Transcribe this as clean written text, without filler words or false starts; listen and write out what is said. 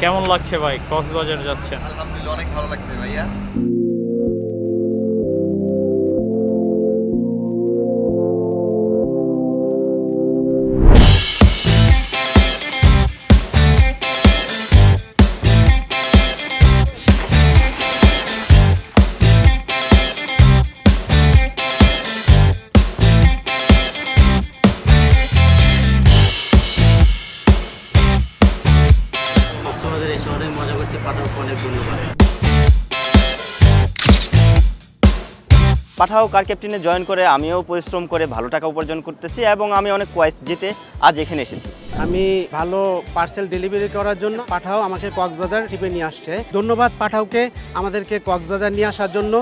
কেমন লাগছে ভাই কক্সবাজার যাচ্ছেন? আলহামদুলিল্লাহ অনেক ভালো লাগছে ভাইয়া। এই শহরে মজা করছি, পাঠাওকে অনেক ধন্যবাদ। পাঠাও কার ক্যাপ্টেনে জয়েন করে আমিও পরিশ্রম করে ভালো টাকা উপার্জন করতেছি এবং আমি অনেক কোয়াইস জিতে আজ এখানে এসেছি। আমি ভালো পার্সেল ডেলিভারি করার জন্য পাঠাও আমাকে কক্সবাজার ট্রিপে নিয়ে আসছে। ধন্যবাদ পাঠাওকে আমাদেরকে কক্সবাজার নিয়ে আসার জন্য।